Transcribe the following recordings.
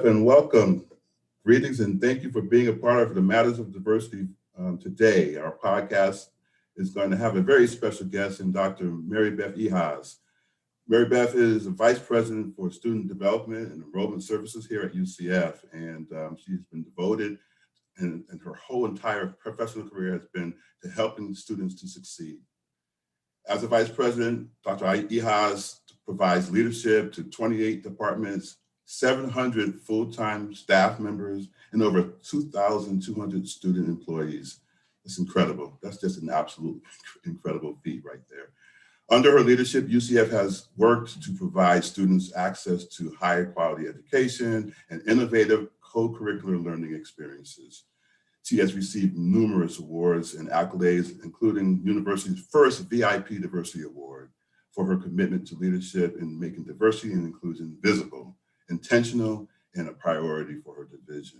And welcome. Greetings and thank you for being a part of the Matters of Diversity today. Our podcast is going to have a very special guest in Dr. Maribeth Ehasz. Maribeth is a Vice President for Student Development and Enrollment Services here at UCF, and she's been devoted, and her whole entire professional career has been to helping students to succeed. As a Vice President, Dr. Ehasz provides leadership to 28 departments, 700 full-time staff members, and over 2,200 student employees. It's incredible. That's just an absolute incredible feat right there. Under her leadership, UCF has worked to provide students access to higher quality education and innovative co-curricular learning experiences. She has received numerous awards and accolades, including university's first VIP Diversity Award for her commitment to leadership in making diversity and inclusion visible, intentional, and a priority for her division.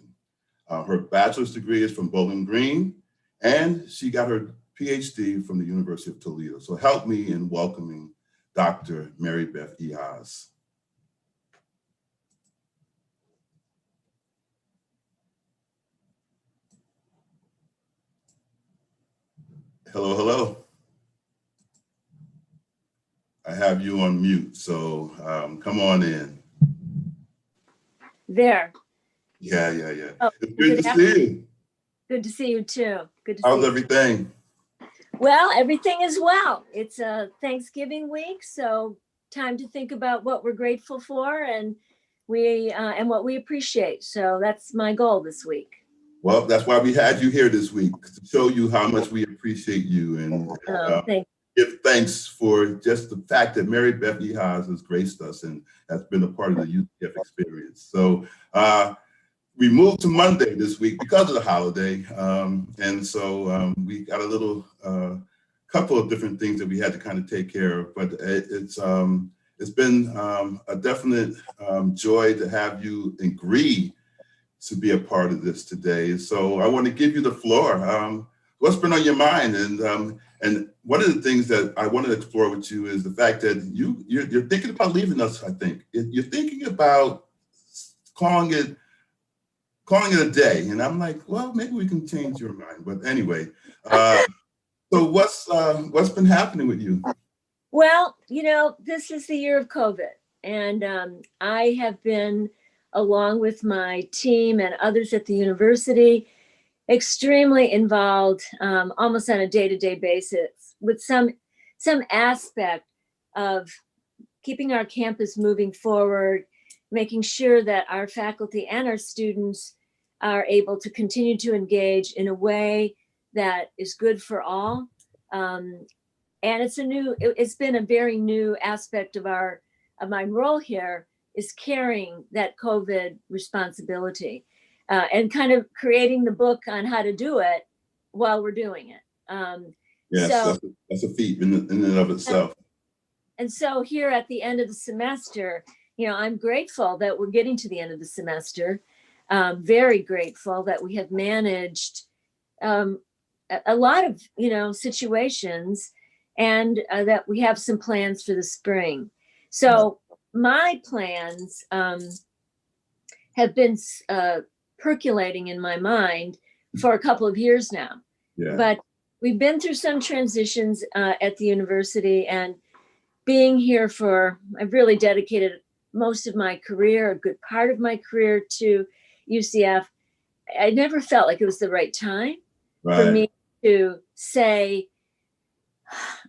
Her bachelor's degree is from Bowling Green, and she got her PhD from the University of Toledo. So help me in welcoming Dr. Maribeth Ehasz. Hello, hello. I have you on mute, so come on in. There. Yeah. Oh, it's good to see you. Good to see you too. Good to see you. How's everything? Well, everything is well. It's a Thanksgiving week, so time to think about what we're grateful for and what we appreciate. So that's my goal this week. Well, that's why we had you here this week, to show you how much we appreciate you and give thanks for just the fact that Maribeth Ehasz has graced us and has been a part of the UCF experience. So we moved to Monday this week because of the holiday. And so we got a little couple of different things that we had to kind of take care of, but it's been a definite joy to have you agree to be a part of this today. So I want to give you the floor. What's been on your mind? And one of the things that I want to explore with you is the fact that you're thinking about leaving us, I think. You're thinking about calling it a day. And I'm like, well, maybe we can change your mind. But anyway, so what's been happening with you? Well, this is the year of COVID. And I have been, along with my team and others at the university, extremely involved almost on a day-to-day basis with some aspect of keeping our campus moving forward, making sure that our faculty and our students are able to continue to engage in a way that is good for all. And it's been a very new aspect of my role here, is carrying that COVID responsibility and kind of creating the book on how to do it while we're doing it. Yes, so, that's a feat in and of itself. And so here at the end of the semester, I'm grateful that we're getting to the end of the semester. Very grateful that we have managed a lot of, situations, and that we have some plans for the spring. So my plans have been percolating in my mind for a couple of years now. Yeah. But we've been through some transitions at the university, and being here I've really dedicated most of my career, a good part of my career, to UCF. I never felt like it was the right time for me to say,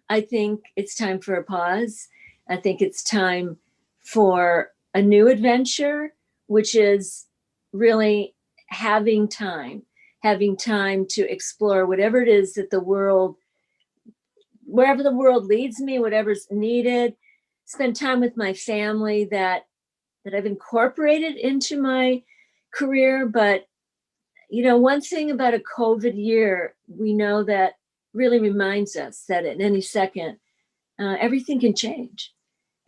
I think it's time for a pause. I think it's time for a new adventure, which is really having time to explore whatever it is that wherever the world leads me, whatever's needed. spend time with my family that I've incorporated into my career. But, one thing about a COVID year, we know that really reminds us that at any second, everything can change.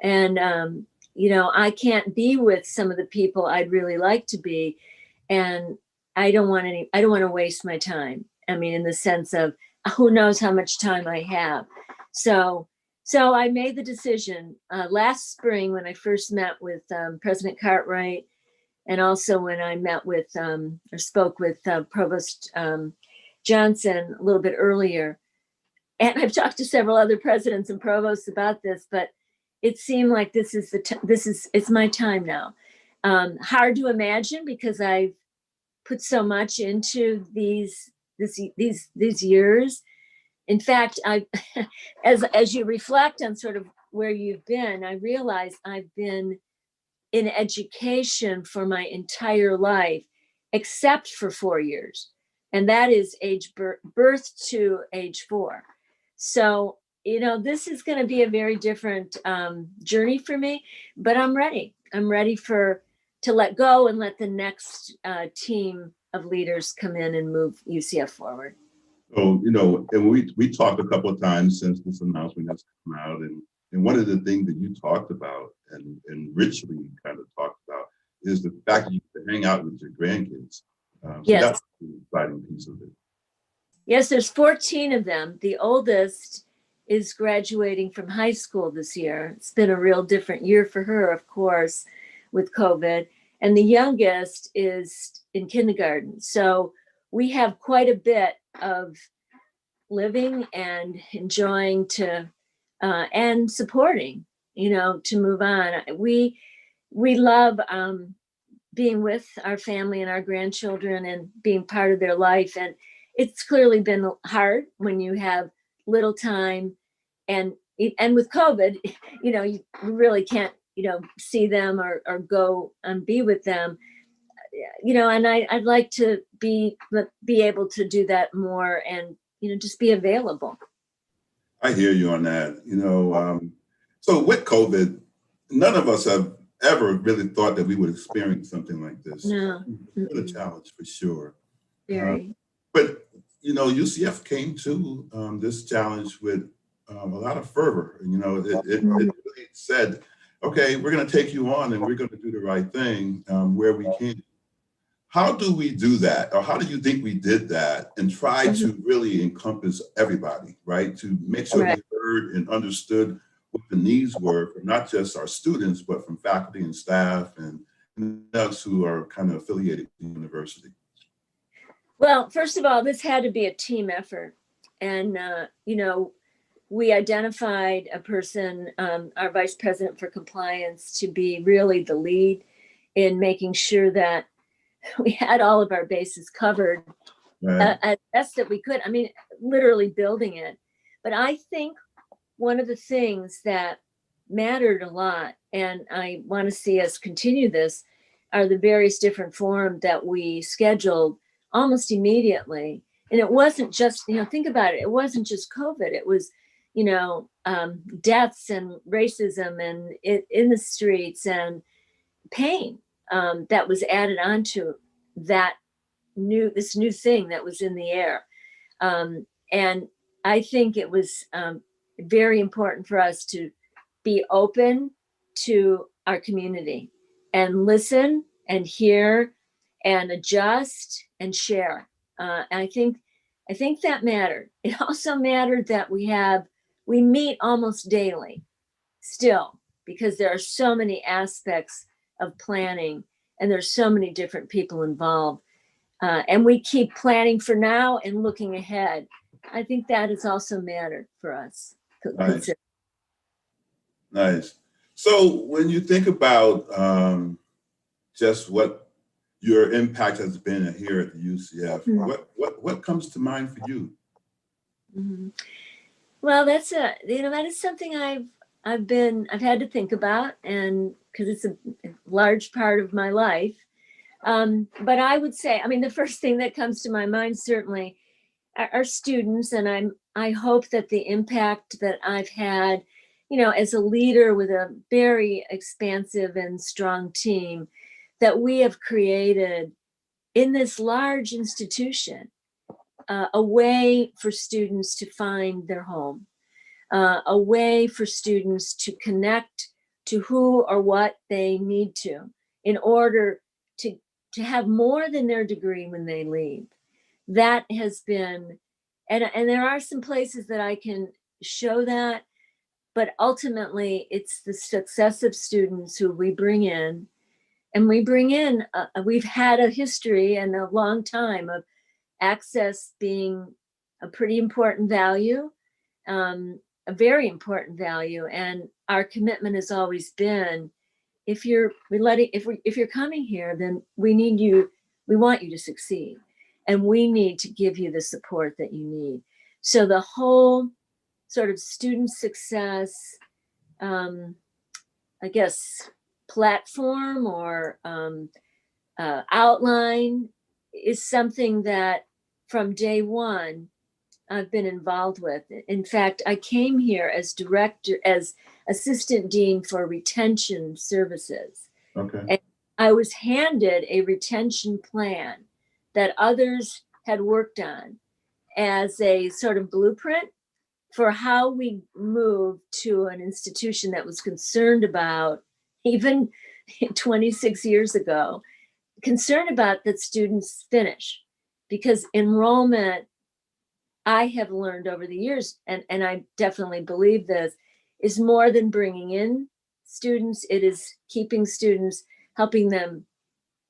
And, I can't be with some of the people I'd really like to be. And I don't want to waste my time. I mean, in the sense of who knows how much time I have. So I made the decision last spring when I first met with President Cartwright, and also when I met with or spoke with Provost Johnson a little bit earlier. And I've talked to several other presidents and provosts about this, but it seemed like it's my time now. Hard to imagine because I've put so much into these years. In fact, as you reflect on sort of where you've been, I realize I've been in education for my entire life, except for 4 years. And that is birth to age 4. So, this is going to be a very different journey for me, but I'm ready. I'm ready to let go and let the next team of leaders come in and move UCF forward. So, and we talked a couple of times since this announcement has come out, and one of the things that you talked about and richly kind of talked about is the fact that you can hang out with your grandkids. So yes. That's the exciting piece of it. Yes, there's 14 of them. The oldest is graduating from high school this year. It's been a real different year for her, of course, with COVID. And the youngest is in kindergarten. So we have quite a bit of living and enjoying and supporting, to move on. We love being with our family and our grandchildren and being part of their life. And it's clearly been hard when you have little time, and with COVID, you really can't, see them or go and be with them, and I'd like to be able to do that more and, just be available. I hear you on that. So with COVID, none of us have ever really thought that we would experience something like this. No. It's been a challenge for sure. Very. But UCF came to this challenge with a lot of fervor. It really said, okay, we're going to take you on and we're going to do the right thing where we can. How do we do that? Or how do you think we did that and try to really encompass everybody, right? To make sure we heard and understood what the needs were from not just our students, but from faculty and staff and us who are kind of affiliated with the university. Well, first of all, this had to be a team effort. And, we identified a person, our vice president for compliance, to be really the lead in making sure that we had all of our bases covered as best that we could. I mean, literally building it. But I think one of the things that mattered a lot, and I want to see us continue this, are the various different forums that we scheduled almost immediately. And it wasn't just, think about it. It wasn't just COVID. It was, deaths and racism and in the streets and pain that was added onto this new thing that was in the air. And I think it was very important for us to be open to our community and listen and hear and adjust and share. And I think that mattered. It also mattered that we meet almost daily still, because there are so many aspects of planning and there's so many different people involved. And we keep planning for now and looking ahead. I think that has also mattered for us. Nice. So when you think about just what your impact has been here at the UCF, what comes to mind for you? Mm-hmm. Well, that is something I've had to think about, and because it's a large part of my life. But I would say, the first thing that comes to my mind certainly are students, and I hope that the impact that I've had as a leader with a very expansive and strong team, that we have created in this large institution a way for students to find their home, a way for students to connect to who or what they need to in order to have more than their degree when they leave. That has been, and there are some places that I can show that, but ultimately it's the successive students who we bring in, and we've had a history and a long time of access being a pretty important value, a very important value. And our commitment has always been, if you're coming here, then we want you to succeed, and we need to give you the support that you need. So the whole sort of student success, I guess, platform or outline is something that from day one I've been involved with. In fact, I came here as assistant dean for retention services. Okay. And I was handed a retention plan that others had worked on as a sort of blueprint for how we moved to an institution that was concerned about, even 26 years ago, concerned about that students finish. Because enrollment, I have learned over the years, and I definitely believe this, is more than bringing in students. It is keeping students, helping them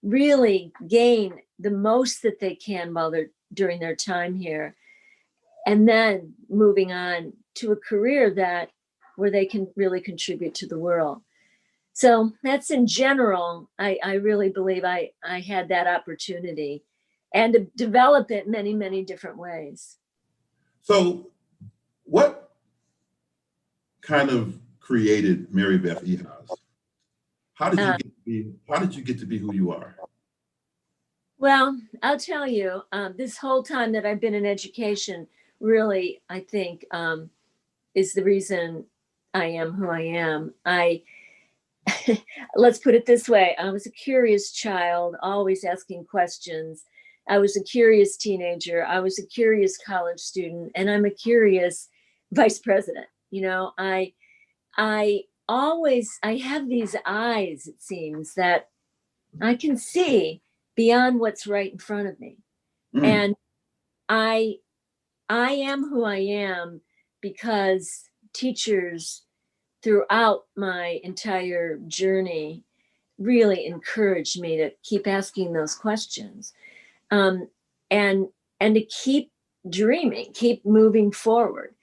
really gain the most that they can while they're during their time here, and then moving on to a career where they can really contribute to the world. So that's in general. I really believe I had that opportunity, and to develop it many, many different ways. So what kind of created Maribeth Ehasz? How did you get to be who you are? Well, I'll tell you, this whole time that I've been in education, really, I think, is the reason I am who I am. Let's put it this way. I was a curious child, always asking questions. I was a curious teenager. I was a curious college student, and I'm a curious vice president. I have these eyes, it seems, that I can see beyond what's right in front of me. And I am who I am because teachers throughout my entire journey really encouraged me to keep asking those questions, and to keep dreaming, keep moving forward.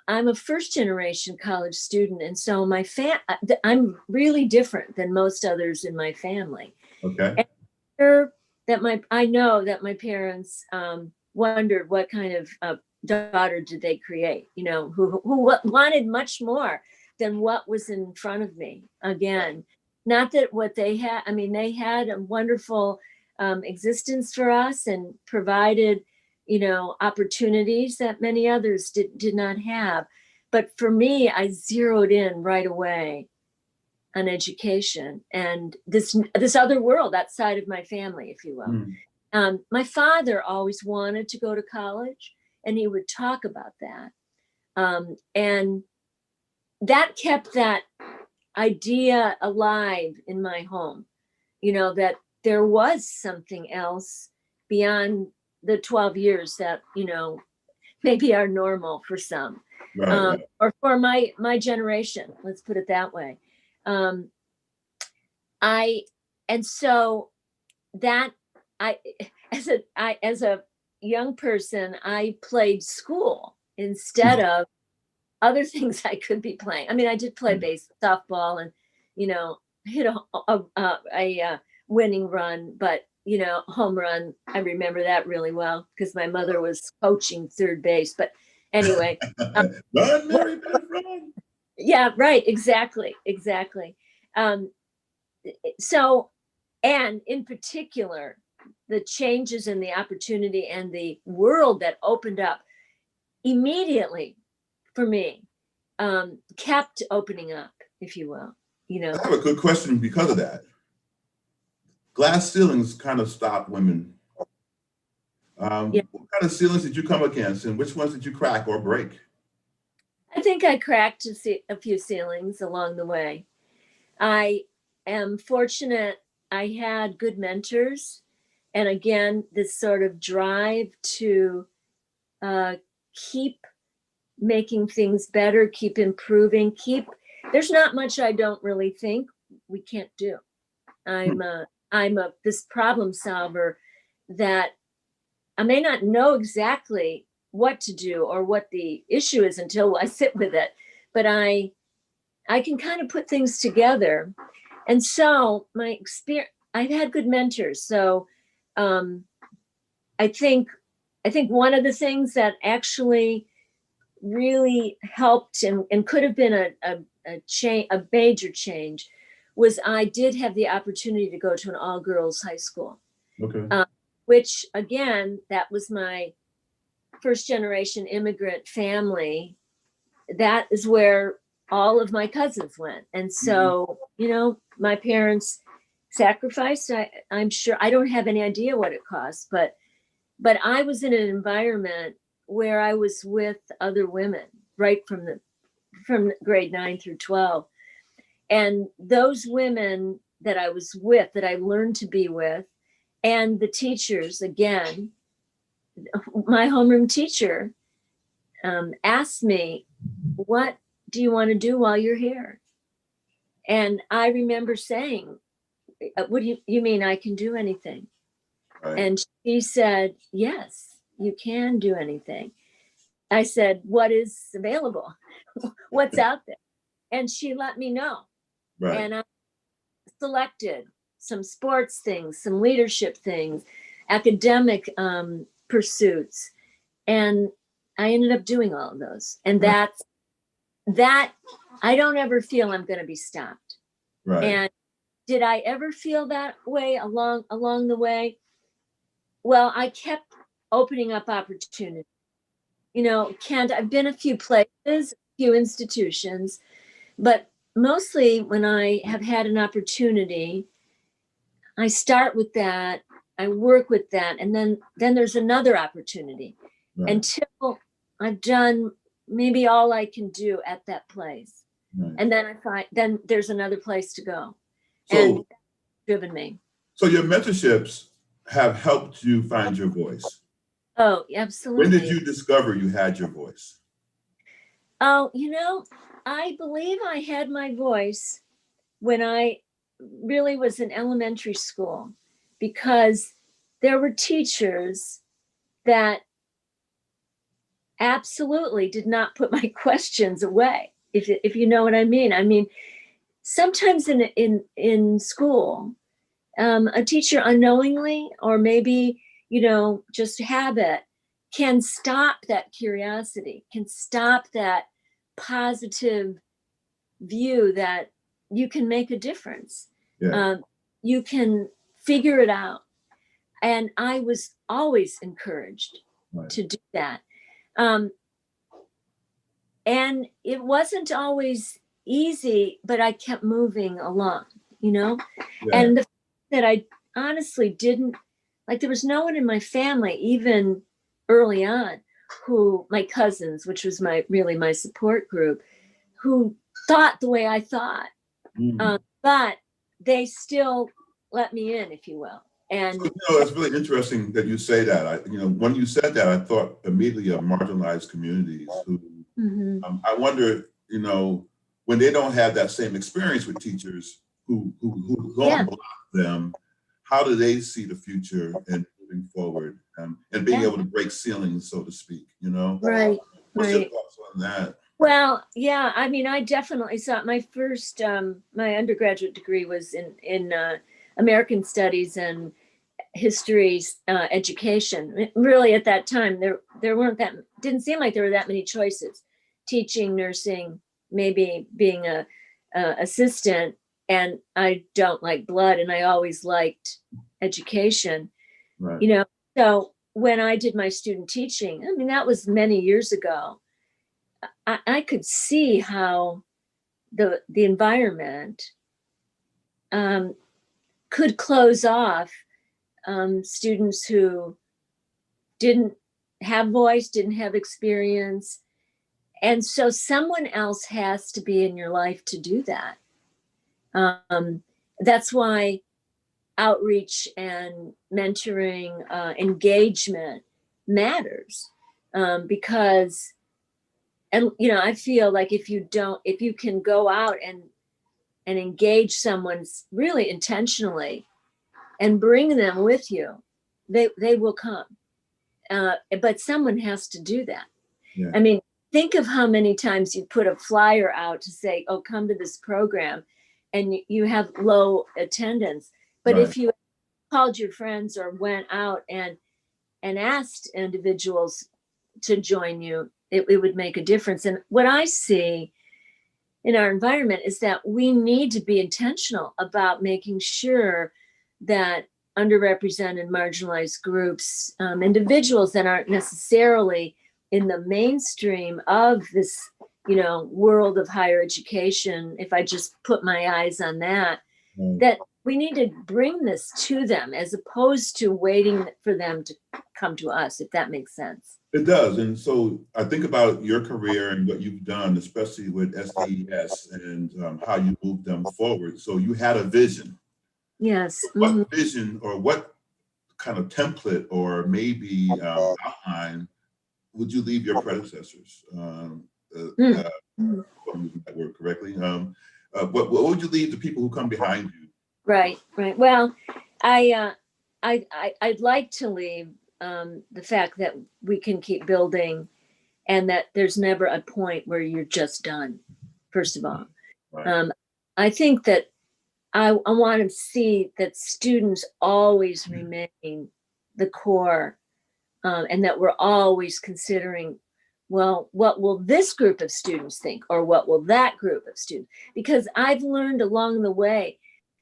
I'm a first generation college student, and so I'm really different than most others in my family. Okay. And I know that my parents wondered what kind of daughter did they create, who wanted much more than what was in front of me. Again, not that what they had, they had a wonderful existence for us and provided, opportunities that many others did not have. But for me, I zeroed in right away on education and this other world outside of my family, if you will. My father always wanted to go to college, and he would talk about that. And that kept that idea alive in my home, that there was something else beyond the 12 years that, maybe are normal for some, Right. or for my generation, let's put it that way. As a young person, I played school instead of other things I could be playing. I did play softball and, hit a winning run, but, home run, I remember that really well because my mother was coaching third base. But anyway. Run, Maribeth, run. Yeah, right. Exactly. So, and in particular, the changes and the opportunity and the world that opened up immediately for me kept opening up, if you will, you know. I have a good question because of that. Glass ceilings kind of stop women. Yeah. What kind of ceilings did you come against, and which ones did you crack or break? I think I cracked a few ceilings along the way. I am fortunate I had good mentors. And again, this sort of drive to keep making things better, keep improving, there's not much I don't really think we can't do. I'm this problem solver that I may not know exactly what to do or what the issue is until I sit with it, but I can kind of put things together. And so my experience, I've had good mentors. So I think one of the things that actually really helped and could have been a major change was I did have the opportunity to go to an all-girls high school. Okay. Which again, that was my first generation immigrant family. That is where all of my cousins went. And so, you know, my parents sacrificed. I'm sure, I don't have any idea what it cost, but I was in an environment where I was with other women right from grade 9 through 12. And those women that I was with, that I learned to be with, and the teachers, again, my homeroom teacher asked me, what do you want to do while you're here? And I remember saying, what do you mean I can do anything? Right. And she said, yes, you can do anything. I said, what is available? What's out there? And she let me know. Right. And I selected some sports things, some leadership things, academic pursuits. And I ended up doing all of those. And Right. that I don't ever feel I'm going to be stopped. Right. And did I ever feel that way along the way? Well, I kept opening up opportunities. You know, Kent, I've been a few places, a few institutions, but mostly when I have had an opportunity, I start with that, I work with that, and then there's another opportunity Right. until I've done maybe all I can do at that place. Right. And then there's another place to go. So, and that's driven me. So your mentorships have helped you find your voice. Oh, absolutely. When did you discover you had your voice? Oh, you know, I believe I had my voice when I really was in elementary school, because there were teachers that absolutely did not put my questions away, if you know what I mean. I mean, sometimes in school, a teacher unknowingly, or maybe, you know, just habit, can stop that curiosity, can stop that positive view that you can make a difference. Yeah. You can figure it out. And I was always encouraged Right. to do that. And it wasn't always easy, but I kept moving along, you know? Yeah. And the fact that I honestly didn't, like, there was no one in my family, even early on, who, my cousins, which was really my support group, who thought the way I thought. But they still let me in, if you will. And so, you know, it's really interesting that you say that. When you said that, I thought immediately of marginalized communities who, I wonder, you know, when they don't have that same experience with teachers who don't block them, how do they see the future and moving forward, and being able to break ceilings, so to speak, you know? Right. What's your thoughts on that? Well, yeah, I mean, I definitely saw my first, my undergraduate degree was in American Studies and History education. Really, at that time, there weren't didn't seem like there were that many choices. Teaching, nursing, maybe being a assistant, and I don't like blood, and I always liked education. Right. You know, so when I did my student teaching, I mean, that was many years ago, I could see how the environment could close off students who didn't have voice, didn't have experience. And so someone else has to be in your life to do that. That's why outreach and mentoring, engagement matters, because, and I feel like if you can go out and engage someone really intentionally and bring them with you, they will come. But someone has to do that. Yeah. I mean, think of how many times you put a flyer out to say, oh, come to this program, and you have low attendance. But Right. if you called your friends or went out and asked individuals to join you, it would make a difference. And what I see in our environment is that we need to be intentional about making sure that underrepresented, marginalized groups, individuals that aren't necessarily in the mainstream of this, world of higher education, if I just put my eyes on that, Right. that we need to bring this to them as opposed to waiting for them to come to us, if that makes sense. It does. And so I think about your career and what you've done, especially with SDES and how you moved them forward. So you had a vision. Yes. What vision or what kind of template or maybe outline would you leave your predecessors? If I'm using that word correctly. What would you leave the people who come behind you? Right. Well, I'd like to leave the fact that we can keep building, and that there's never a point where you're just done. First of all, Right. I think that I want to see that students always remain the core, and that we're always considering, well, what will this group of students think, or what will that group of students? Because I've learned along the way,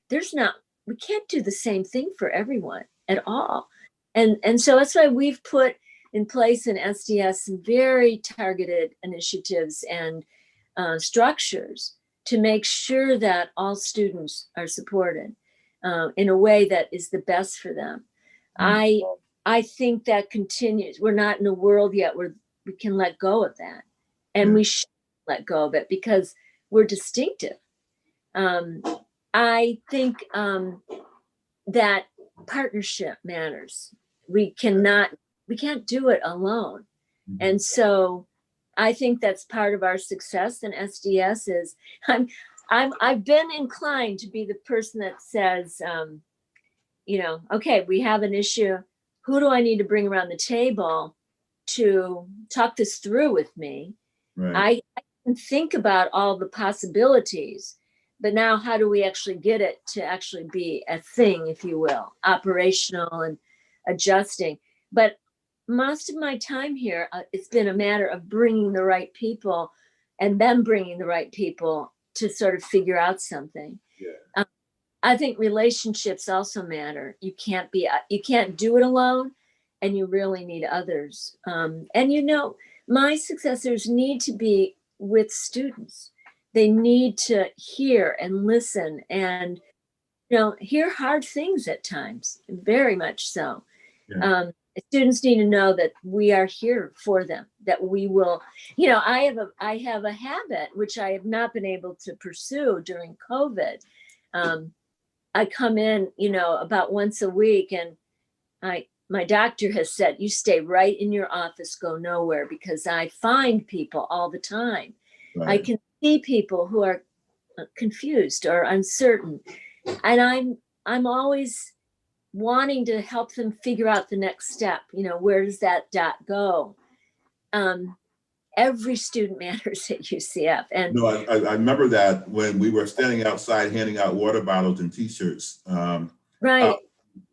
we can't do the same thing for everyone at all. And so that's why we've put in place in SDS some very targeted initiatives and structures to make sure that all students are supported in a way that is the best for them. I think that continues. We're not in a world yet where we can let go of that. And we should let go of it because we're distinctive. I think that partnership matters. We can't do it alone. And so I think that's part of our success in SDS is I've been inclined to be the person that says, okay, we have an issue. Who do I need to bring around the table to talk this through with me? Right. I can think about all the possibilities, but now how do we actually get it to actually be a thing, if you will, operational and adjusting? But most of my time here, it's been a matter of bringing the right people and them bringing the right people to sort of figure out something. Yeah. I think relationships also matter. You can't do it alone, and you really need others. And my successors need to be with students. They need to hear and listen and, hear hard things at times, very much so. Yeah. Students need to know that we are here for them, that we will, I have a habit, which I have not been able to pursue during COVID. I come in, about once a week, and my doctor has said, you stay right in your office, go nowhere, because I find people all the time. Right. I can see people who are confused or uncertain, and I'm always wanting to help them figure out the next step. Where does that dot go? Every student matters at UCF. And no, I remember that when we were standing outside handing out water bottles and T-shirts. right.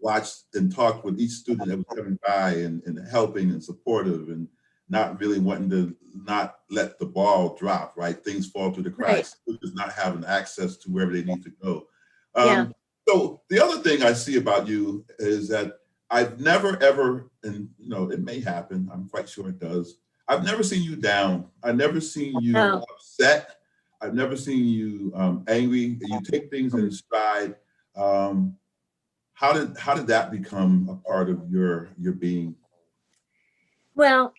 Watched and talked with each student that was coming by and helping and supportive and not really wanting to not let the ball drop, right? Things fall through the cracks. Right. Students not having access to wherever they need to go. So the other thing I see about you is that I've never ever, and it may happen, I'm quite sure it does, I've never seen you down. I've never seen you Oh, upset. I've never seen you angry. You take things in stride. Um, how did that become a part of your being? well,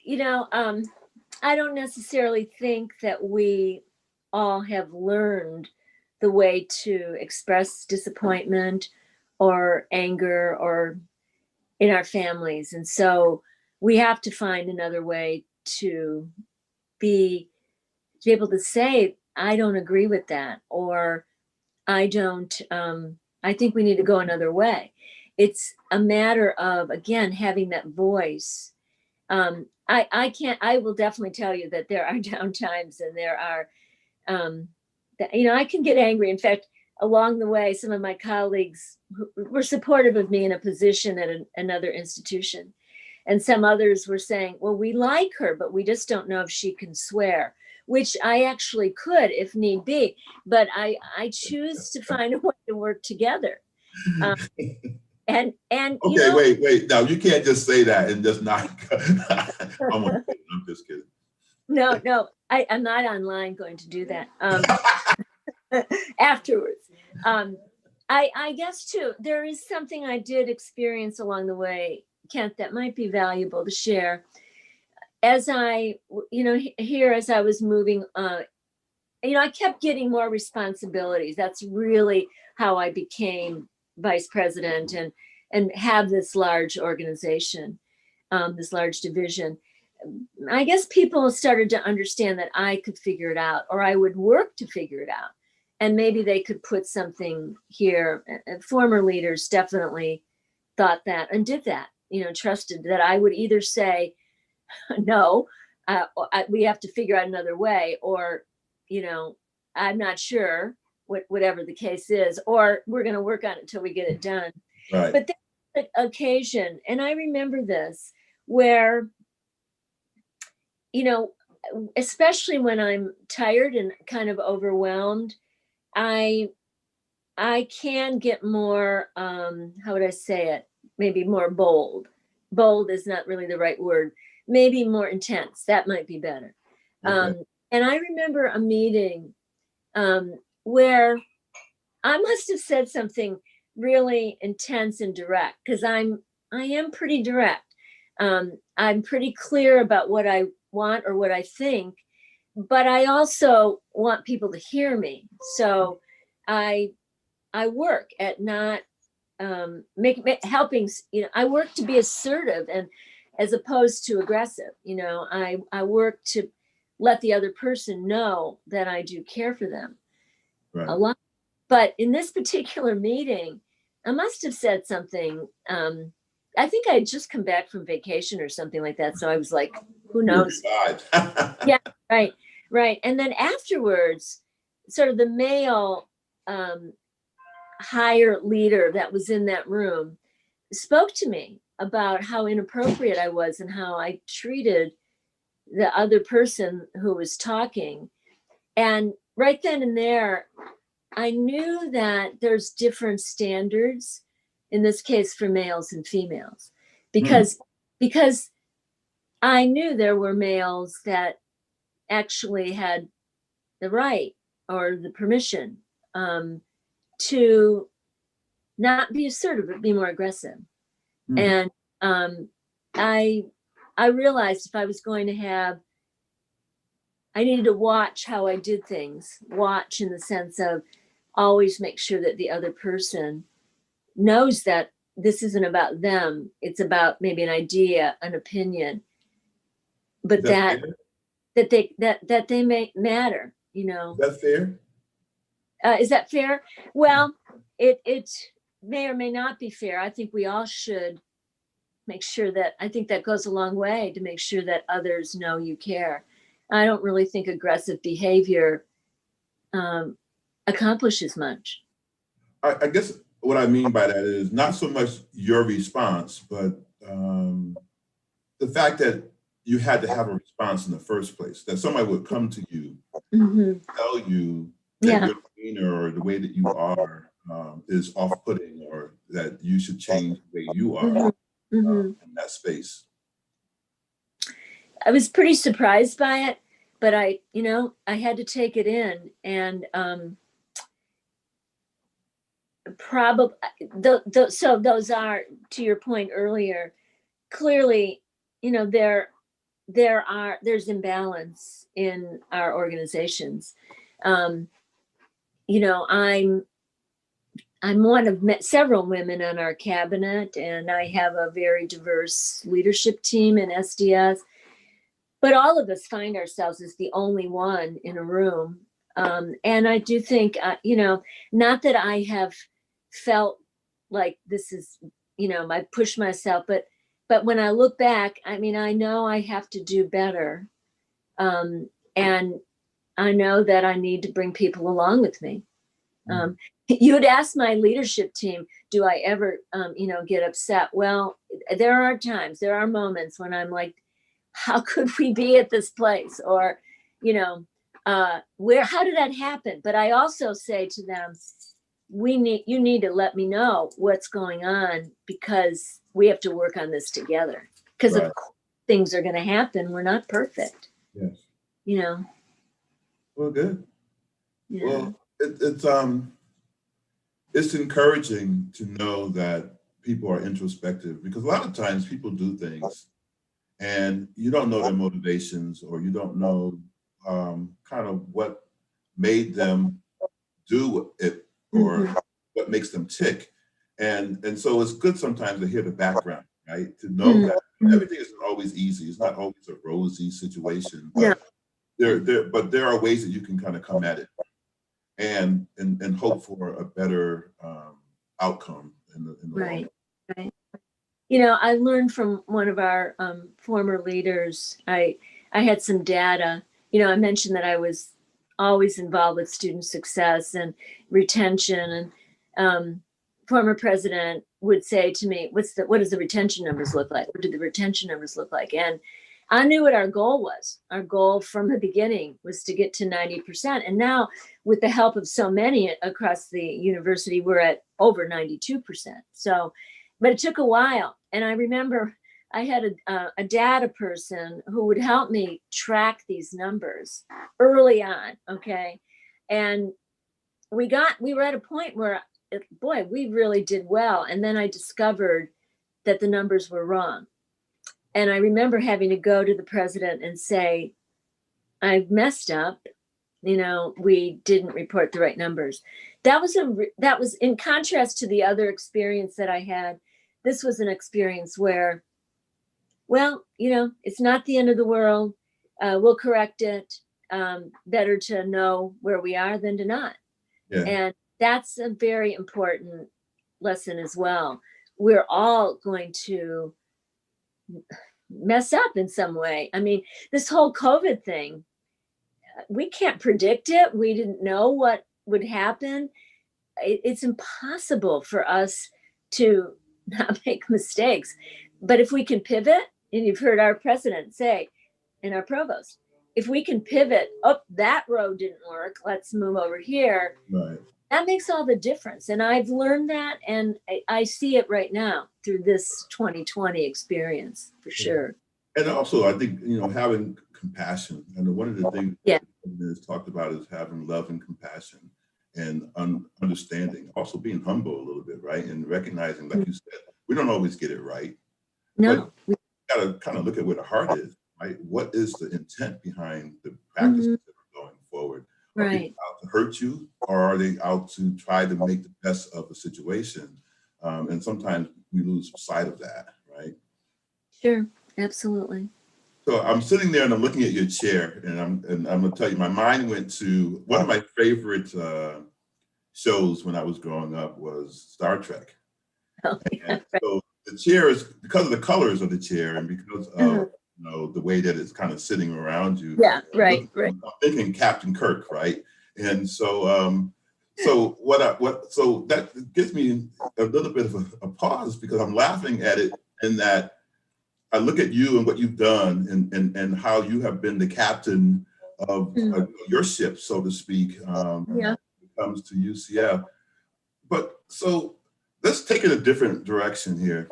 I don't necessarily think that we all have learned the way to express disappointment or anger or in our families. And so we have to find another way to be to be able to say, I don't agree with that, or I don't, I think we need to go another way. It's a matter of, again, having that voice. I can't, I will definitely tell you that there are down times and there are, I can get angry. In fact, along the way, some of my colleagues were supportive of me in a position at another institution. And some others were saying, well, we like her, but we just don't know if she can swear, which I actually could if need be. But I choose to find a way to work together. Um, and Okay, wait. Now you can't just say that and just not. I'm just kidding. no, I'm not online going to do that afterwards. I guess too, there is something I did experience along the way, Kent, that might be valuable to share. As I, here as I was moving, I kept getting more responsibilities. That's really how I became vice president and have this large organization, this large division. I guess people started to understand that I could figure it out, or I would work to figure it out. And maybe they could put something here. Former leaders definitely thought that and did that, trusted that I would either say, no, we have to figure out another way, or, I'm not sure, whatever the case is, or we're going to work on it until we get it done. Right. But there's an occasion, and I remember this, where, especially when I'm tired and kind of overwhelmed, I can get more, how would I say it? Maybe more bold. Bold is not really the right word. Maybe more intense. That might be better. Okay. And I remember a meeting where I must have said something really intense and direct, because I am pretty direct. I'm pretty clear about what I want or what I think, but I also want people to hear me. So I work at not helping. I work to be assertive and as opposed to aggressive. I work to let the other person know that I do care for them a lot. But in this particular meeting, I must have said something. I think I had just come back from vacation or something like that. So I was like, who knows? Yeah, right. And then afterwards, sort of the male higher leader that was in that room spoke to me about how inappropriate I was and how I treated the other person who was talking. And right then and there, I knew that there's different standards, in this case for males and females, because I knew there were males that actually had the right or the permission to not be assertive, but be more aggressive. And I realized if I was going to have, I needed to watch how I did things, watch in the sense of always make sure that the other person knows that this isn't about them. It's about maybe an idea, an opinion, but that they may matter, Is that fair? Is that fair? Well, it may or may not be fair. I think we all should make sure that, I think that goes a long way to make sure that others know you care. I don't really think aggressive behavior accomplishes much. I guess what I mean by that is not so much your response, but the fact that you had to have a response in the first place, that somebody would come to you, tell you that your demeanor or the way that you are is off-putting, or that you should change the way you are in that space. I was pretty surprised by it, but I had to take it in, and probably so those are, to your point earlier, clearly, there's imbalance in our organizations. I'm one of several women on our cabinet, and I have a very diverse leadership team in SDS. But all of us find ourselves as the only one in a room. And I do think, not that I have felt like this is, I push myself, but when I look back, I mean, I know I have to do better. And I know that I need to bring people along with me. You had asked my leadership team, do I ever, get upset? Well, there are moments when I'm like, how could we be at this place? Or, how did that happen? But I also say to them, you need to let me know what's going on, because we have to work on this together. Because Right. of course things are going to happen. We're not perfect. Yes. Well, good. Yeah. Well, it's encouraging to know that people are introspective, because a lot of times people do things and you don't know their motivations, or you don't know kind of what made them do it, or what makes them tick. And so it's good sometimes to hear the background, right? To know that everything isn't always easy. It's not always a rosy situation, but there are ways that you can kind of come at it and hope for a better outcome in the Right. I learned from one of our former leaders. I had some data. I mentioned that I was always involved with student success and retention, and former president would say to me, what does the retention numbers look like? What do the retention numbers look like? And I knew what our goal was. Our goal from the beginning was to get to 90%. And now, with the help of so many across the university, we're at over 92%. So, but it took a while. And I remember I had a data person who would help me track these numbers early on. Okay. And we were at a point where, boy, we really did well. And then I discovered that the numbers were wrong. And I remember having to go to the president and say, I've messed up. We didn't report the right numbers. That was in contrast to the other experience that I had. This was an experience where, well, it's not the end of the world. We'll correct it. Better to know where we are than to not. Yeah. And that's a very important lesson as well. We're all going to mess up in some way. I mean, this whole COVID thing, we can't predict it. We didn't know what would happen. It's impossible for us to not make mistakes. But if we can pivot, and you've heard our president say, and our provost, if we can pivot, that road didn't work, let's move over here. Right. That makes all the difference. And I've learned that, and I see it right now through this 2020 experience, for sure. And also, I think, having compassion. And one of the things that is talked about is having love and compassion and understanding. Also being humble a little bit, right? And recognizing, like you said, we don't always get it right. No. We got to kind of look at where the heart is, right? What is the intent behind the practices that are going forward? Are people out to hurt you, or are they out to try to make the best of the situation? And sometimes we lose sight of that, right? Sure, absolutely. So I'm sitting there and I'm looking at your chair, and I'm going to tell you, my mind went to one of my favorite shows when I was growing up was Star Trek. Oh, yeah, so the chair is, because of the colors of the chair and because of the way that it's kind of sitting around you. Yeah, right. I'm thinking Captain Kirk, right? And so so that gives me a little bit of a pause, because I'm laughing at it, in that I look at you and what you've done, and how you have been the captain of your ship, so to speak, when it comes to UCF. But so let's take it a different direction here.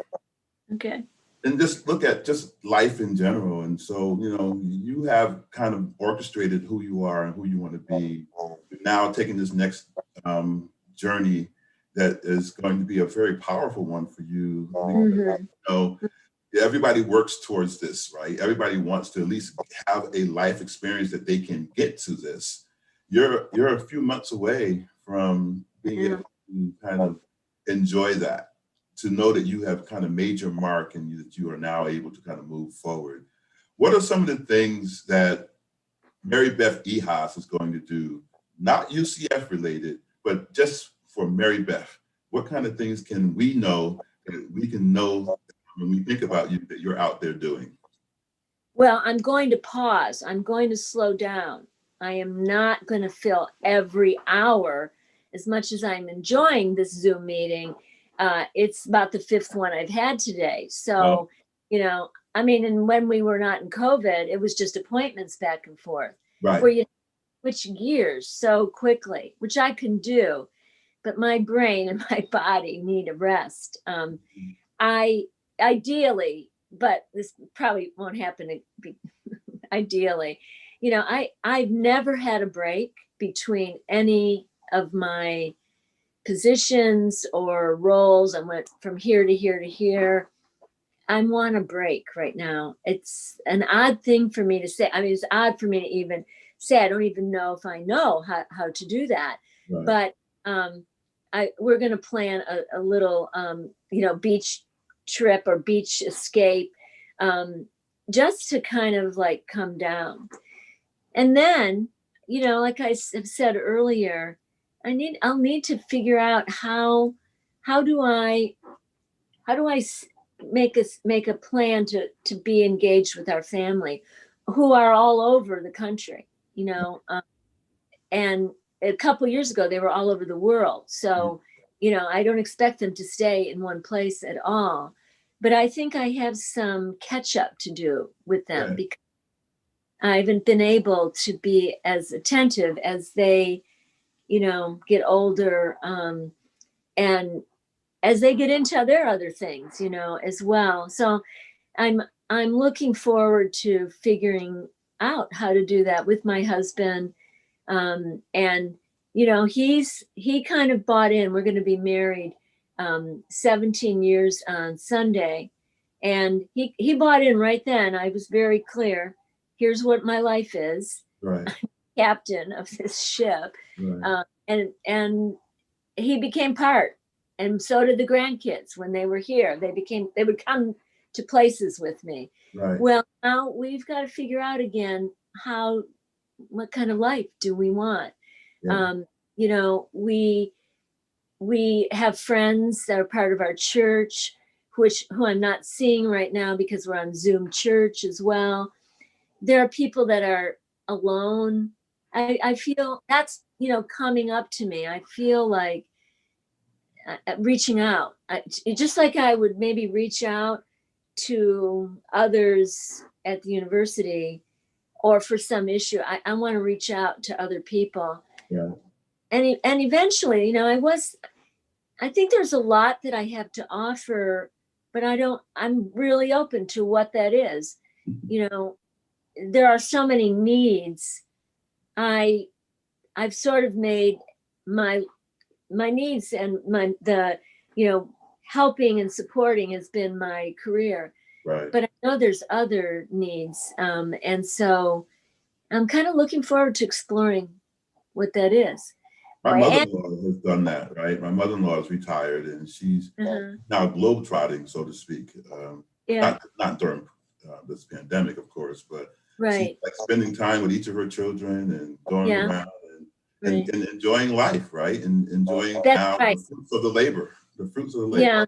Okay. and just look at just life in general. And so, you have kind of orchestrated who you are and who you want to be. You're now taking this next journey that is going to be a very powerful one for you. Everybody works towards this, right? Everybody wants to at least have a life experience that they can get to this. You're a few months away from being able to kind of enjoy that, to know that you have kind of made your mark and that you are now able to kind of move forward. What are some of the things that Maribeth Ehasz is going to do, not UCF related, but just for Maribeth? What kind of things can we know that we can know when we think about you that you're out there doing? Well, I'm going to pause. I'm going to slow down. I am not going to fill every hour. As much as I'm enjoying this Zoom meeting, it's about the fifth one I've had today. So, and when we were not in COVID, it was just appointments back and forth. Right. Where you switch gears so quickly, which I can do, but my brain and my body need a rest. Ideally, but this probably won't happen ideally, I've never had a break between any of my positions or roles. I went from here to here to here. I want a break right now. It's an odd thing for me to say. I mean, it's odd for me to even say. I don't even know if I know how to do that. Right. But we're going to plan a little, beach trip or beach escape, just to kind of like come down. And then, like I have said earlier, I'll need to figure out how do I make a plan to be engaged with our family, who are all over the country, and a couple of years ago they were all over the world. So, I don't expect them to stay in one place at all, but I think I have some catch up to do with them, because I haven't been able to be as attentive as they, get older, and as they get into their other things, as well. So I'm looking forward to figuring out how to do that with my husband. And he kind of bought in. We're going to be married 17 years on Sunday, and he bought in right then. I was very clear. Here's what my life is. Right. I'm captain of this ship. Right. And he became part, and so did the grandkids. When they were here, they would come to places with me. Right. Well, now we've got to figure out again what kind of life do we want? Yeah. We have friends that are part of our church, who I'm not seeing right now because we're on Zoom church as well. There are people that are alone. I feel that's, coming up to me. I feel like reaching out, just like I would maybe reach out to others at the university, or for some issue, I want to reach out to other people. Yeah. And eventually, I think there's a lot that I have to offer, but I'm really open to what that is. There are so many needs. I've sort of made my needs and helping and supporting has been my career. Right. But I know there's other needs. And so I'm kind of looking forward to exploring what that is. My mother-in-law has done that, right? My mother-in-law is retired, and she's now globetrotting, so to speak. Not during this pandemic, of course, but she's like spending time with each of her children and going around and enjoying life, right? And enjoying the fruits of the labor. Yeah.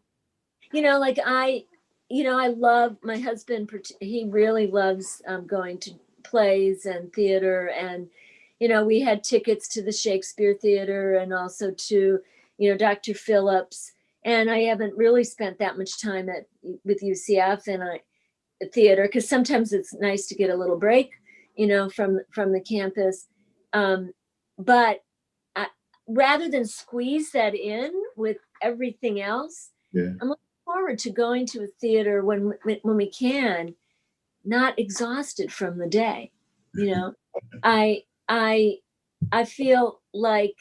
I love my husband. He really loves going to plays and theater, and we had tickets to the Shakespeare Theater and also to Dr. Phillips, and I haven't really spent that much time with UCF and theater, because sometimes it's nice to get a little break from the campus, but rather than squeeze that in with everything else, I'm looking forward to going to a theater when we can, not exhausted from the day. You know, I feel like,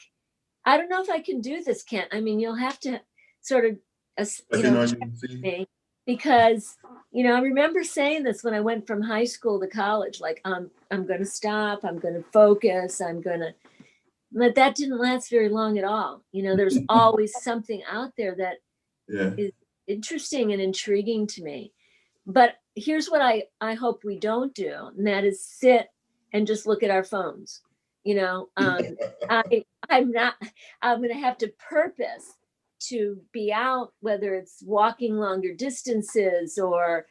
I don't know if I can do this, Kent. I mean, you'll have to sort of, check me, because, I remember saying this when I went from high school to college, like, I'm going to stop, I'm going to focus, but that didn't last very long at all. There's always something out there that is interesting and intriguing to me. But here's what I hope we don't do, and that is sit and just look at our phones. I'm going to have to purpose to be out, whether it's walking longer distances or,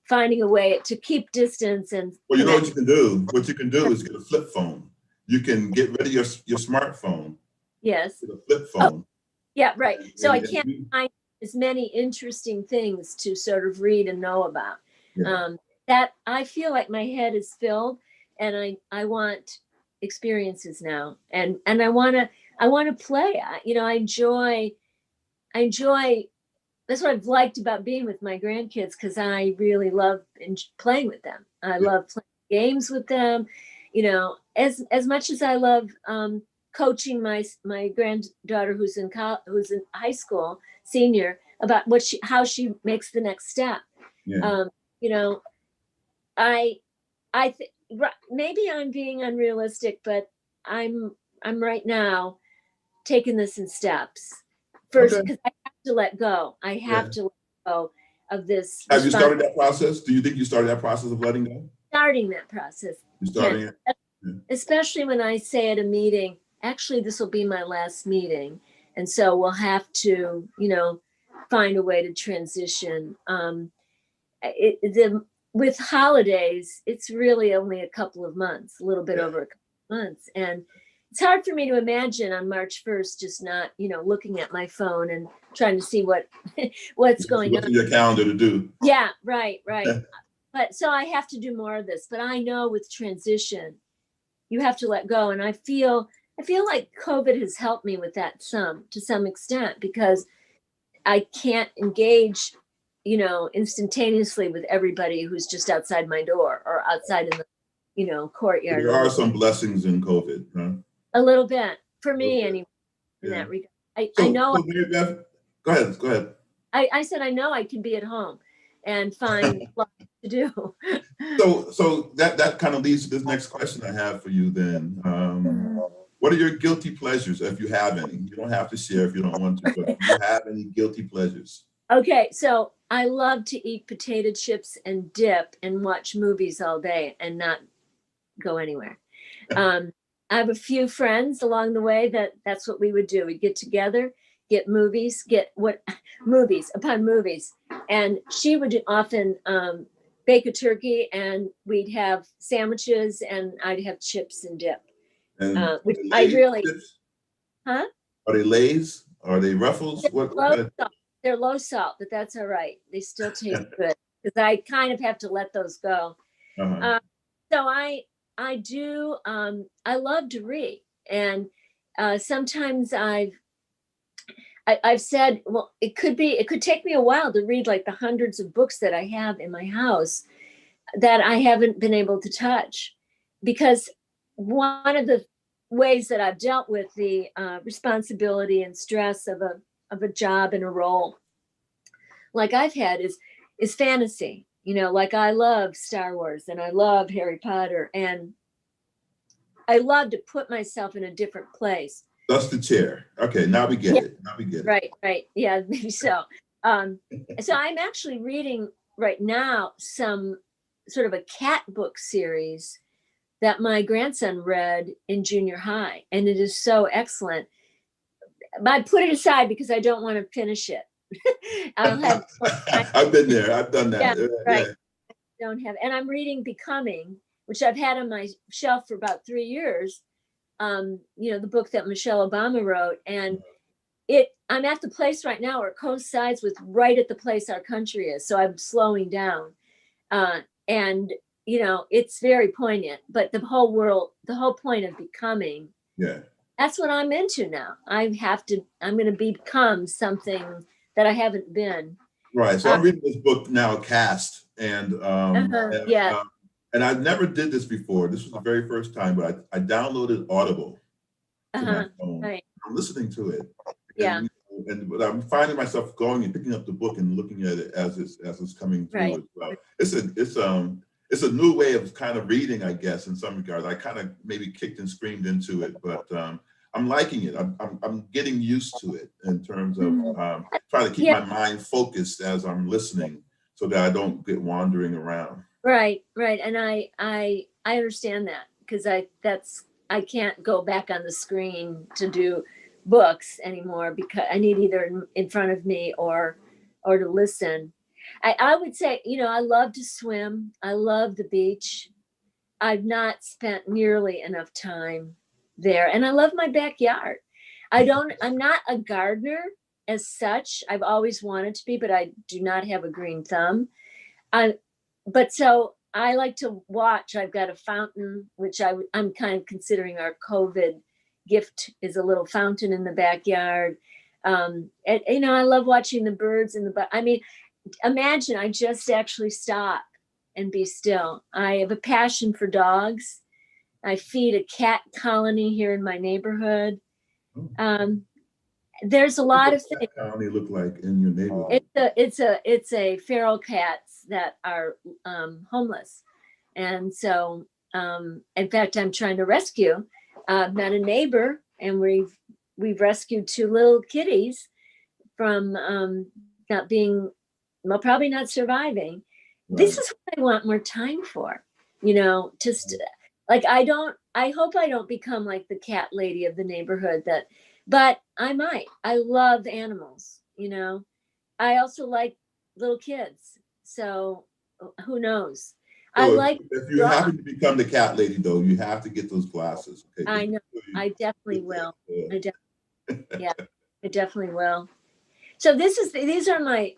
finding a way to keep distance. And well, you know what you can do? What you can do is get a flip phone. You can get rid of your smartphone. Yes. Get a flip phone. Oh, yeah, right. So I can't find as many interesting things to sort of read and know about. Yeah. That I feel like my head is filled, and I want experiences now, and I want to play. I enjoy. That's what I've liked about being with my grandkids, because I really love playing with them. I love playing games with them. As much as I love coaching my granddaughter who's in high school, senior, about how she makes the next step. Yeah. Maybe I'm being unrealistic, but I'm right now taking this in steps. First, because I have to let go. I have to let go of this. Have you started that process? Do you think you started that process of letting go? Starting that process. You're starting it? Yeah. Especially when I say at a meeting, actually, this will be my last meeting. And so we'll have to, find a way to transition. With holidays, it's really only a couple of months, a little bit over a couple of months. And it's hard for me to imagine on March 1st, just not, looking at my phone and trying to see what's going on. Your calendar to do. Yeah, right. But so I have to do more of this. But I know with transition, you have to let go. And I feel like COVID has helped me with that to some extent, because I can't engage, instantaneously with everybody who's just outside my door or outside in the, courtyard. There are some blessings in COVID, huh? A little bit for me, anyway. In that regard, I know. So Mary Beth, go ahead. I said I know I can be at home and find lots to do. So that kind of leads to this next question I have for you. Then, what are your guilty pleasures, if you have any? You don't have to share if you don't want to, but do you have any guilty pleasures? Okay, so I love to eat potato chips and dip and watch movies all day and not go anywhere. I have a few friends along the way that's what we would do. We'd get together, get movies upon movies. And she would often bake a turkey, and we'd have sandwiches, and I'd have chips and dip. And Which I really, chips? Huh? Are they Lay's? Are they Ruffles? They're low salt, but that's all right. They still taste good, because I kind of have to let those go. Uh-huh. So I do. I love to read, and sometimes I've said, well, it could take me a while to read like the hundreds of books that I have in my house that I haven't been able to touch, because one of the ways that I've dealt with the responsibility and stress of a job and a role like I've had is fantasy. Like I love Star Wars and I love Harry Potter, and I love to put myself in a different place. That's the chair. Okay, now we get it. Right. Yeah, maybe so. So I'm actually reading right now some sort of a cat book series that my grandson read in junior high, and it is so excellent. But I put it aside because I don't want to finish it. I've been there. I've done that. Yeah, right. Yeah. And I'm reading Becoming, which I've had on my shelf for about 3 years. The book that Michelle Obama wrote, and I'm at the place right now where it coincides with right at the place our country is. So I'm slowing down, and it's very poignant. But the whole point of Becoming. Yeah. That's what I'm into now. I'm going to become something that I haven't been. Right. So I'm reading this book now, Cast, Yeah. and I never did this before. This was the very first time, but I downloaded Audible to my phone. Right. I'm listening to it. Yeah. But I'm finding myself going and picking up the book and looking at it as it's coming through Right. as well. It's a new way of kind of reading, I guess, in some regards. I kind of maybe kicked and screamed into it, but I'm liking it. I'm getting used to it in terms of trying to keep my mind focused as I'm listening, so that I don't get wandering around. Right. And I understand that, because I can't go back on the screen to do books anymore, because I need either in front of me or to listen. I would say, I love to swim. I love the beach. I've not spent nearly enough time there, and I love my backyard. I'm not a gardener as such. I've always wanted to be, but I do not have a green thumb. But so I like to watch. I've got a fountain, which I'm kind of considering our COVID gift, is a little fountain in the backyard. And I love watching the birds imagine I just actually stop and be still. I have a passion for dogs. I feed a cat colony here in my neighborhood. There's a lot of things. What does colony look like in your neighborhood? It's a feral cats that are homeless, and so in fact, I'm trying to rescue. Met a neighbor, and we've rescued 2 little kitties from not being, well, probably not surviving. Right. This is what I want more time for. Just like I hope I don't become like the cat lady of the neighborhood, but I might. I love animals, I also like little kids. So who knows? So if you happen to become the cat lady, though, you have to get those glasses. Okay? I know. I definitely will. Yeah, I definitely will. So these are my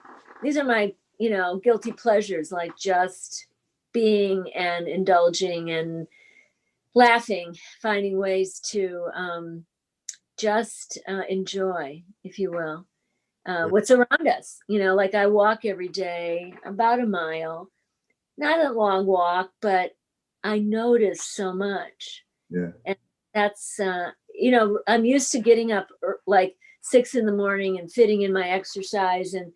guilty pleasures, like just being and indulging and laughing, finding ways to just enjoy, if you will, what's around us. Like I walk every day about a mile, not a long walk, but I notice so much. Yeah. And that's, I'm used to getting up like 6 a.m. and fitting in my exercise and,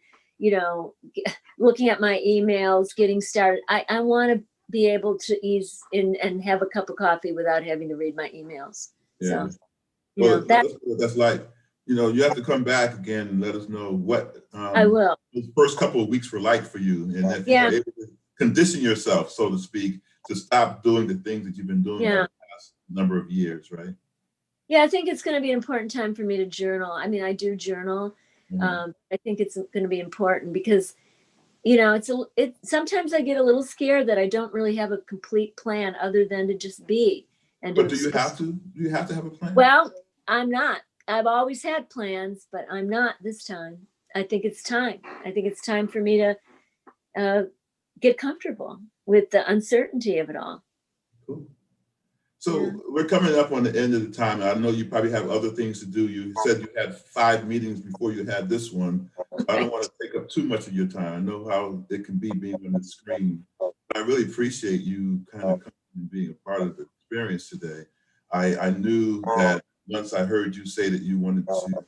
looking at my emails, getting started. I want to be able to ease in and have a cup of coffee without having to read my emails. Yeah. So, that's like, you have to come back again and let us know what I will. Those first couple of weeks were like for you, and if you're able to condition yourself, so to speak, to stop doing the things that you've been doing for the past number of years, right? Yeah, I think it's going to be an important time for me to journal. I mean, I do journal. I think it's going to be important because, sometimes I get a little scared that I don't really have a complete plan other than to just be. But do you have to? Do you have to have a plan? Well, I'm not. I've always had plans, but I'm not this time. I think it's time. I think it's time for me to get comfortable with the uncertainty of it all. Cool. So we're coming up on the end of the time. I know you probably have other things to do. You said you had 5 meetings before you had this one. I don't want to take up too much of your time. I know how it can be being on the screen. But I really appreciate you kind of coming and being a part of the experience today. I knew that once I heard you say that you wanted to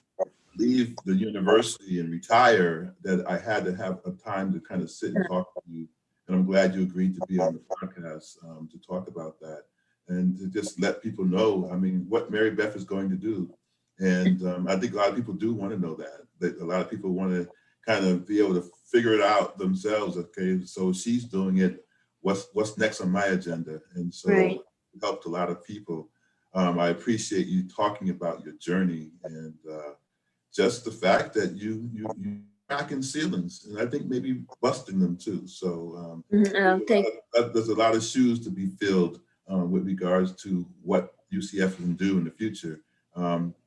leave the university and retire, that I had to have a time to kind of sit and talk to you. And I'm glad you agreed to be on the podcast to talk about that. And to just let people know, what Maribeth is going to do. And I think a lot of people do want to know that a lot of people want to kind of be able to figure it out themselves. Okay, so she's doing it. What's next on my agenda? And so it helped a lot of people. I appreciate you talking about your journey and just the fact that you cracking ceilings, and I think maybe busting them too. So there's a lot of shoes to be filled with regards to what UCF can do in the future,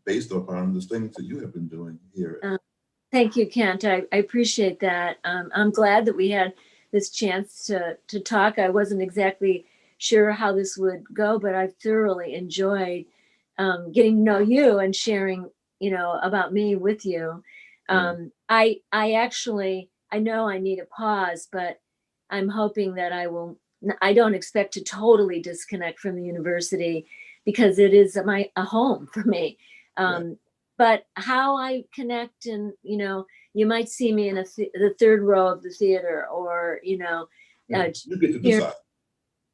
based upon the things that you have been doing here. Thank you, Kent. I appreciate that. I'm glad that we had this chance to talk. I wasn't exactly sure how this would go, but I thoroughly enjoyed getting to know you and sharing, about me with you. I actually, I know I need a pause, but I'm hoping that I don't expect to totally disconnect from the university because it is a home for me. But how I connect, and, you might see me in the third row of the theater, or, You get to decide.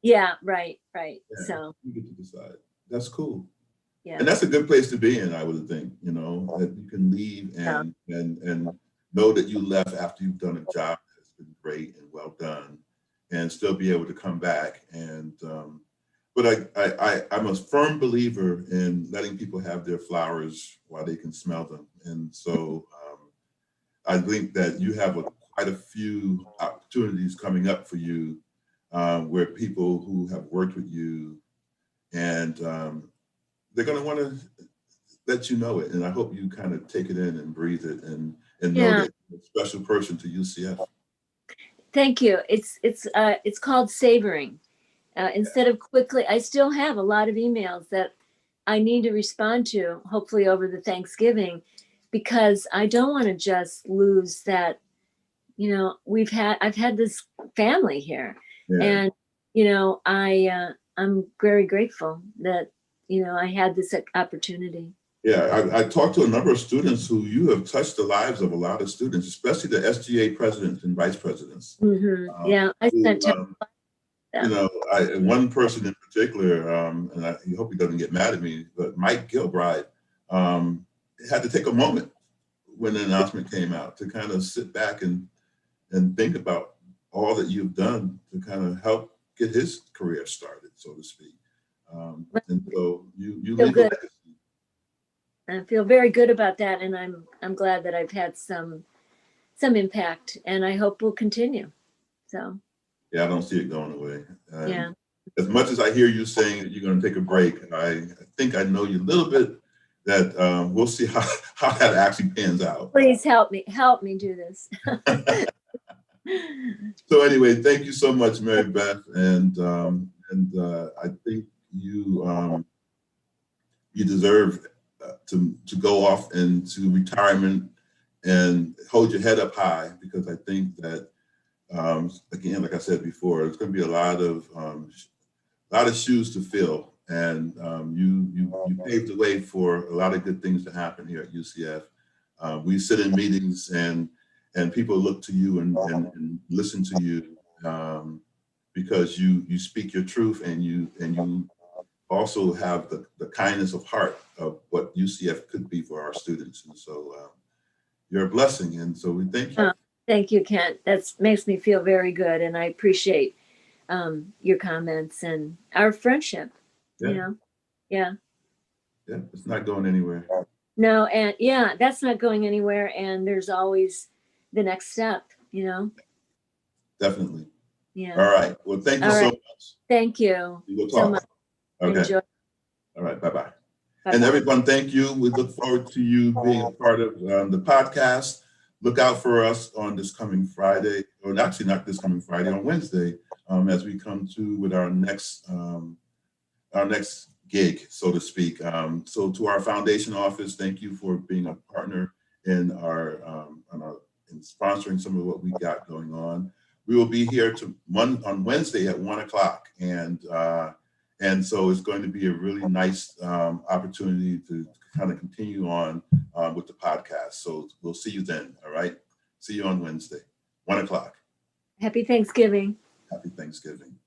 Yeah, right. Yeah, So you get to decide. That's cool. yeah. And that's a good place to be in, I would think, that you can leave and know that you left after you've done a job that's been great and well done, and still be able to come back. And but I'm a firm believer in letting people have their flowers while they can smell them. And so I think that you have quite a few opportunities coming up for you, where people who have worked with you, and they're going to want to let you know it. And I hope you kind of take it in and breathe it, and know that you're a special person to UCF. Thank you. It's called savoring. Instead of quickly, I still have a lot of emails that I need to respond to, hopefully over the Thanksgiving, because I don't want to just lose that. I've had this family here, and I'm very grateful that I had this opportunity. Yeah, I talked to a number of students who you have touched the lives of a lot of students, especially the SGA presidents and vice presidents. Yeah, I spent time. One person in particular, and I hope he doesn't get mad at me, but Mike Gilbride had to take a moment when the announcement came out to kind of sit back and think about all that you've done to kind of help get his career started, so to speak. And so you leave a legacy. I feel very good about that, and I'm glad that I've had some impact, and I hope will continue. So yeah, I don't see it going away. As much as I hear you saying that you're going to take a break, I think I know you a little bit. That we'll see how that actually pans out. Please help me do this. So anyway, thank you so much, Maribeth, and I think you deserve to go off into retirement and hold your head up high, because I think that again, like I said before, it's going to be a lot of shoes to fill, and you paved the way for a lot of good things to happen here at UCF. We sit in meetings, and people look to you and listen to you, because you speak your truth, and you also have the kindness of heart of what UCF could be for our students. And so you're a blessing, and so we thank you. Thank you, Kent. That makes me feel very good, and I appreciate your comments and our friendship. Yeah, it's not going anywhere. No, and that's not going anywhere, and there's always the next step. Definitely. Yeah. All right. Well, thank you so much. Thank you. We'll talk. So much. Okay. Enjoy. All right. Bye-bye. And everyone, thank you. We look forward to you being a part of the podcast. Look out for us on this coming Friday, or actually not this coming Friday, on Wednesday, as we come to with our next gig, so to speak. So to our foundation office, thank you for being a partner in in sponsoring some of what we got going on. We will be here on Wednesday at 1:00, and so it's going to be a really nice opportunity to kind of continue on with the podcast. So we'll see you then. All right. See you on Wednesday, 1:00. Happy Thanksgiving. Happy Thanksgiving.